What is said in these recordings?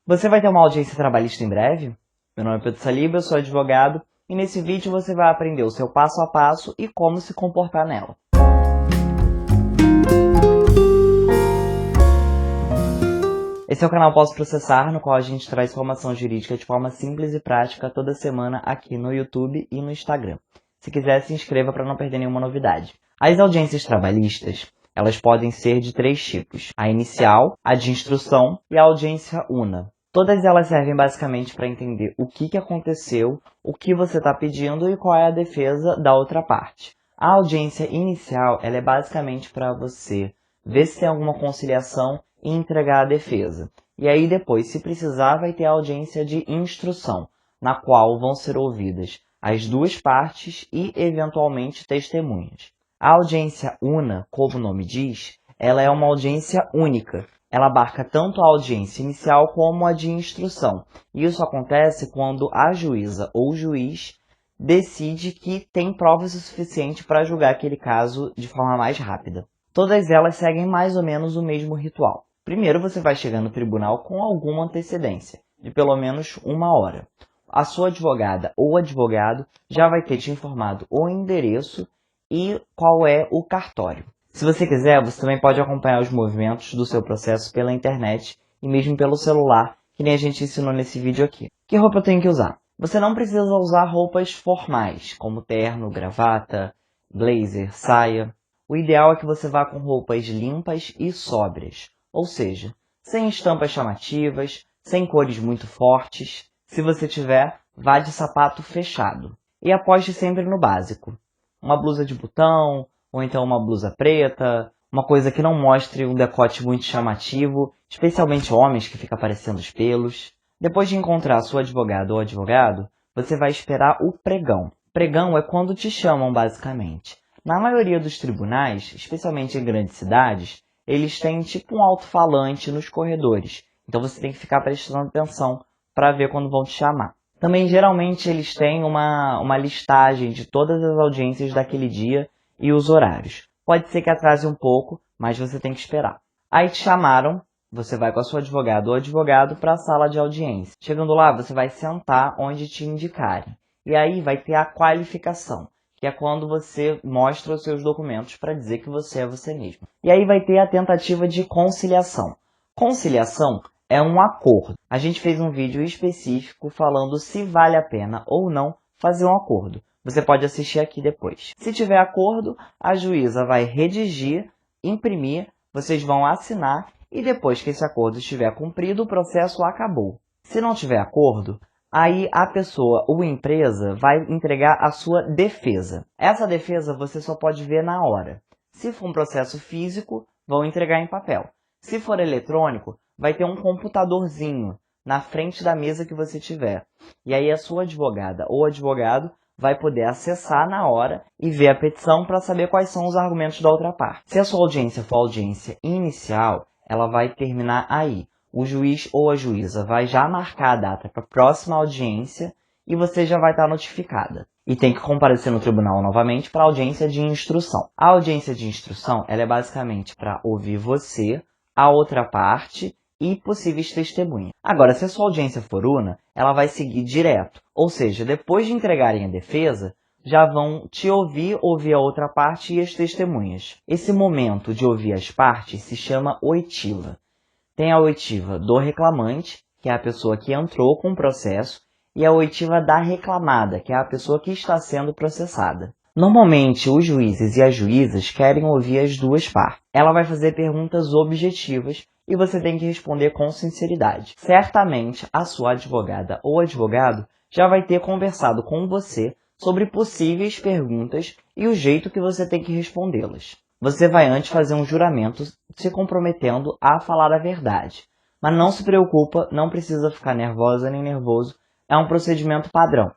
Você vai ter uma audiência trabalhista em breve? Meu nome é Pedro Saliba, eu sou advogado e nesse vídeo você vai aprender o seu passo a passo e como se comportar nela. Esse é o canal Posso Processar, no qual a gente traz formação jurídica de forma simples e prática toda semana aqui no YouTube e no Instagram. Se quiser, se inscreva para não perder nenhuma novidade. As audiências trabalhistas, elas podem ser de 3 tipos: a inicial, a de instrução e a audiência una. Todas elas servem basicamente para entender o que aconteceu, o que você está pedindo e qual é a defesa da outra parte. A audiência inicial, ela é basicamente para você ver se tem alguma conciliação e entregar a defesa. E aí depois, se precisar, vai ter a audiência de instrução, na qual vão ser ouvidas as duas partes e, eventualmente, testemunhas. A audiência una, como o nome diz, ela é uma audiência única. Ela abarca tanto a audiência inicial como a de instrução. E isso acontece quando a juíza ou o juiz decide que tem provas o suficiente para julgar aquele caso de forma mais rápida. Todas elas seguem mais ou menos o mesmo ritual. Primeiro, você vai chegar no tribunal com alguma antecedência, de pelo menos 1 hora. A sua advogada ou advogado já vai ter te informado o endereço e qual é o cartório. Se você quiser, você também pode acompanhar os movimentos do seu processo pela internet e mesmo pelo celular, que nem a gente ensinou nesse vídeo aqui. Que roupa eu tenho que usar? Você não precisa usar roupas formais, como terno, gravata, blazer, saia. O ideal é que você vá com roupas limpas e sóbrias, ou seja, sem estampas chamativas, sem cores muito fortes. Se você tiver, vá de sapato fechado. E aposte sempre no básico. Uma blusa de botão, ou então uma blusa preta, uma coisa que não mostre um decote muito chamativo, especialmente homens que fica aparecendo os pelos. Depois de encontrar sua advogada ou advogado, você vai esperar o pregão. Pregão é quando te chamam, basicamente. Na maioria dos tribunais, especialmente em grandes cidades, eles têm tipo um alto-falante nos corredores. Então você tem que ficar prestando atenção para ver quando vão te chamar. Também, geralmente, eles têm uma listagem de todas as audiências daquele dia e os horários. Pode ser que atrase um pouco, mas você tem que esperar. Aí te chamaram, você vai com a sua advogada ou advogado para a sala de audiência. Chegando lá, você vai sentar onde te indicarem. E aí vai ter a qualificação, que é quando você mostra os seus documentos para dizer que você é você mesmo. E aí vai ter a tentativa de conciliação. Conciliação é um acordo. A gente fez um vídeo específico falando se vale a pena ou não fazer um acordo. Você pode assistir aqui depois. Se tiver acordo, a juíza vai redigir, imprimir, vocês vão assinar e depois que esse acordo estiver cumprido, o processo acabou. Se não tiver acordo, aí a pessoa ou empresa vai entregar a sua defesa. Essa defesa você só pode ver na hora. Se for um processo físico, vão entregar em papel. Se for eletrônico, vai ter um computadorzinho na frente da mesa que você tiver. E aí a sua advogada ou advogado vai poder acessar na hora e ver a petição para saber quais são os argumentos da outra parte. Se a sua audiência for audiência inicial, ela vai terminar aí. O juiz ou a juíza vai já marcar a data para a próxima audiência e você já vai estar notificada. E tem que comparecer no tribunal novamente para a audiência de instrução. A audiência de instrução ela é basicamente para ouvir você, a outra parte e possíveis testemunhas. Agora, se a sua audiência for una, ela vai seguir direto. Ou seja, depois de entregarem a defesa, já vão te ouvir a outra parte e as testemunhas. Esse momento de ouvir as partes se chama oitiva. Tem a oitiva do reclamante, que é a pessoa que entrou com o processo, e a oitiva da reclamada, que é a pessoa que está sendo processada. Normalmente, os juízes e as juízas querem ouvir as duas partes. Ela vai fazer perguntas objetivas e você tem que responder com sinceridade. Certamente, a sua advogada ou advogado já vai ter conversado com você sobre possíveis perguntas e o jeito que você tem que respondê-las. Você vai antes fazer um juramento se comprometendo a falar a verdade. Mas não se preocupa, não precisa ficar nervosa nem nervoso, é um procedimento padrão.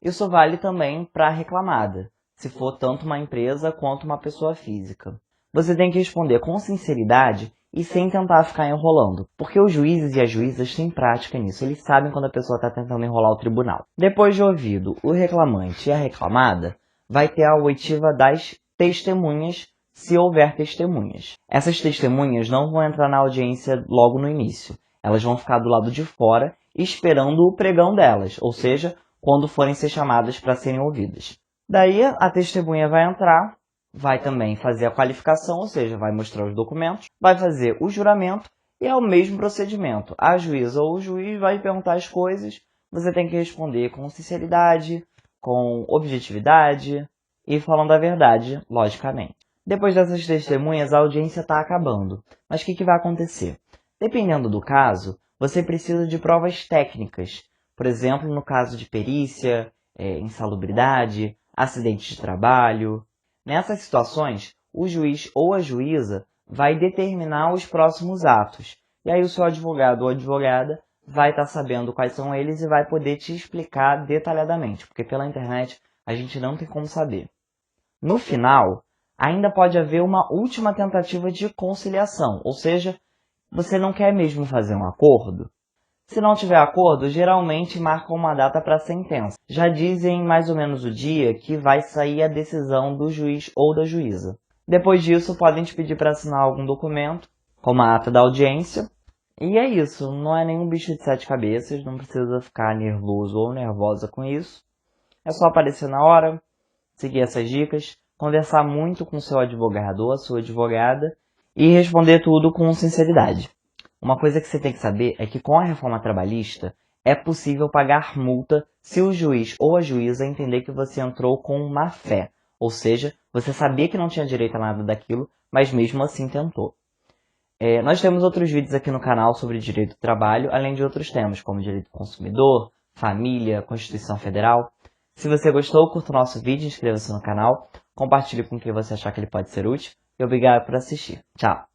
Isso vale também para a reclamada, se for tanto uma empresa quanto uma pessoa física. Você tem que responder com sinceridade e sem tentar ficar enrolando, porque os juízes e as juízas têm prática nisso, eles sabem quando a pessoa está tentando enrolar o tribunal. Depois de ouvido o reclamante e a reclamada, vai ter a oitiva das testemunhas, se houver testemunhas. Essas testemunhas não vão entrar na audiência logo no início. Elas vão ficar do lado de fora esperando o pregão delas, ou seja, quando forem ser chamadas para serem ouvidas. Daí a testemunha vai entrar, vai também fazer a qualificação, ou seja, vai mostrar os documentos, vai fazer o juramento e é o mesmo procedimento. A juíza ou o juiz vai perguntar as coisas, você tem que responder com sinceridade, com objetividade e falando a verdade, logicamente. Depois dessas testemunhas, a audiência está acabando. Mas o que vai acontecer? Dependendo do caso, você precisa de provas técnicas. Por exemplo, no caso de perícia, insalubridade, acidente de trabalho. Nessas situações, o juiz ou a juíza vai determinar os próximos atos. E aí o seu advogado ou advogada vai estar sabendo quais são eles e vai poder te explicar detalhadamente, porque pela internet a gente não tem como saber. No final, ainda pode haver uma última tentativa de conciliação, ou seja, você não quer mesmo fazer um acordo? Se não tiver acordo, geralmente marcam uma data para a sentença. Já dizem mais ou menos o dia que vai sair a decisão do juiz ou da juíza. Depois disso, podem te pedir para assinar algum documento, como a ata da audiência. E é isso, não é nenhum bicho de sete cabeças, não precisa ficar nervoso ou nervosa com isso. É só aparecer na hora, seguir essas dicas, conversar muito com seu advogado ou a sua advogada e responder tudo com sinceridade. Uma coisa que você tem que saber é que com a reforma trabalhista é possível pagar multa se o juiz ou a juíza entender que você entrou com má fé, ou seja, você sabia que não tinha direito a nada daquilo, mas mesmo assim tentou. Nós temos outros vídeos aqui no canal sobre direito do trabalho, além de outros temas, como direito do consumidor, família, Constituição Federal. Se você gostou, curta o nosso vídeo, inscreva-se no canal, compartilhe com quem você achar que ele pode ser útil e obrigado por assistir. Tchau!